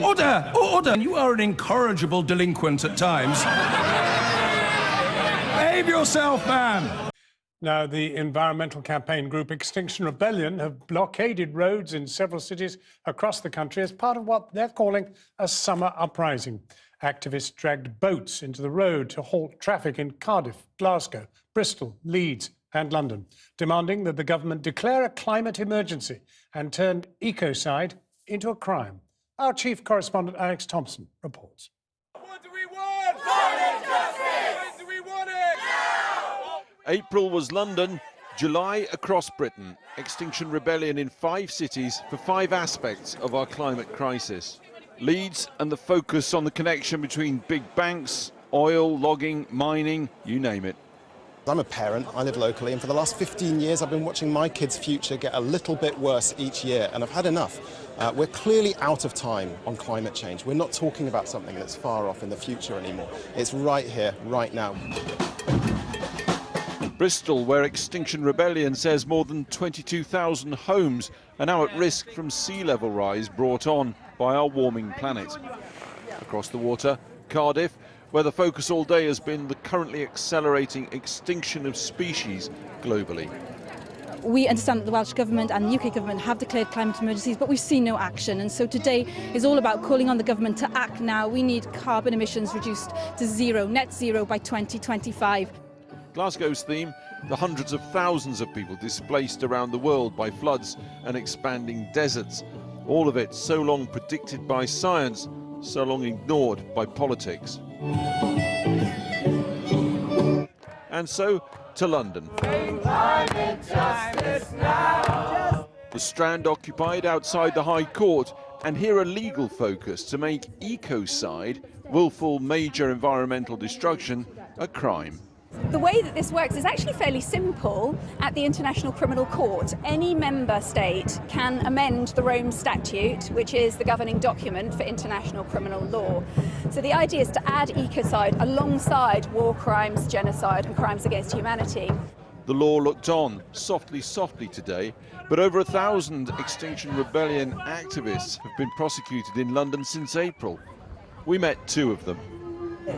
Order! Order! You are an incorrigible delinquent at times. Behave yourself, man! Now, the environmental campaign group Extinction Rebellion have blockaded roads in several cities across the country as part of what they're calling a summer uprising. Activists dragged boats into the road to halt traffic in Cardiff, Glasgow, Bristol, Leeds and London, demanding that the government declare a climate emergency and turn ecocide into a crime. Our chief correspondent Alex Thompson reports. What do we want? Climate justice! When do we want it? Now! April was London, July across Britain. Extinction Rebellion in 5 cities for 5 aspects of our climate crisis. Leeds and the focus on the connection between big banks, oil, logging, mining, you name it. I'm a parent, I live locally, and for the last 15 years I've been watching my kids' future get a little bit worse each year, and I've had enough. We're clearly out of time on climate change. We're not talking about something that's far off in the future anymore. It's right here, right now. Bristol, where Extinction Rebellion says more than 22,000 homes are now at risk from sea level rise brought on by our warming planet. Across the water, Cardiff, where the focus all day has been the currently accelerating extinction of species globally. We understand that the Welsh Government and the UK Government have declared climate emergencies, but we've seen no action. And so today is all about calling on the government to act now. We need carbon emissions reduced to zero, net zero by 2025. Glasgow's theme, the hundreds of thousands of people displaced around the world by floods and expanding deserts. All of it so long predicted by science, so long ignored by politics. And so to London. The Strand occupied outside the High Court, and here a legal focus to make ecocide, willful major environmental destruction, a crime. The way that this works is actually fairly simple. At the International Criminal Court, any member state can amend the Rome Statute, which is the governing document for international criminal law. So the idea is to add ecocide alongside war crimes, genocide and crimes against humanity. The law looked on, softly today, but over 1,000 Extinction Rebellion activists have been prosecuted in London since April. We met 2 of them.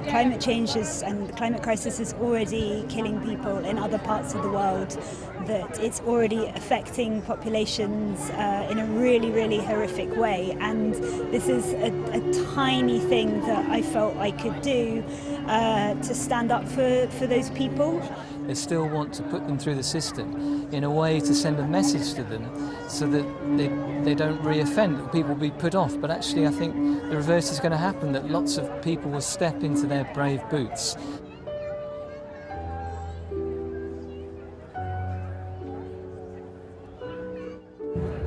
Climate change and the climate crisis is already killing people in other parts of the world, that it's already affecting populations in a really, really horrific way. And this is a tiny thing that I felt I could do to stand up for those people. They still want to put them through the system in a way to send a message to them so that they don't re-offend, that people will be put off. But actually I think the reverse is going to happen, that lots of people will step into their brave boots.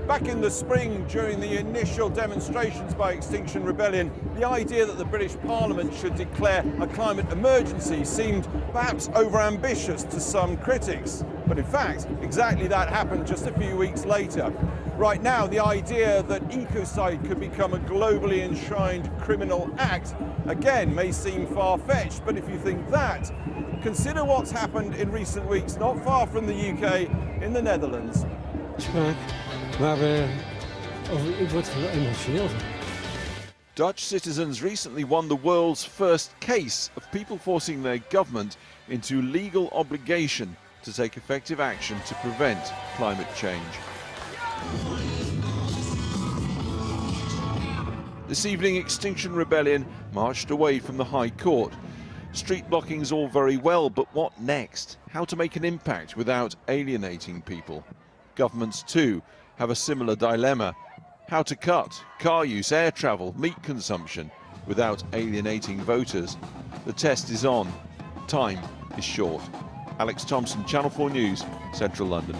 Back in the spring, during the initial demonstrations by Extinction Rebellion, the idea that the British Parliament should declare a climate emergency seemed perhaps overambitious to some critics. But in fact, exactly that happened just a few weeks later. Right now, the idea that ecocide could become a globally enshrined criminal act, again, may seem far-fetched. But if you think that, consider what's happened in recent weeks, not far from the UK, in the Netherlands. Dutch citizens recently won the world's first case of people forcing their government into legal obligation to take effective action to prevent climate change. This evening, Extinction Rebellion marched away from the High Court. Street blocking's all very well, but what next? How to make an impact without alienating people? Governments too have a similar dilemma. How to cut car use, air travel, meat consumption without alienating voters. The test is on. Time is short. Alex Thompson, Channel 4 News, Central London.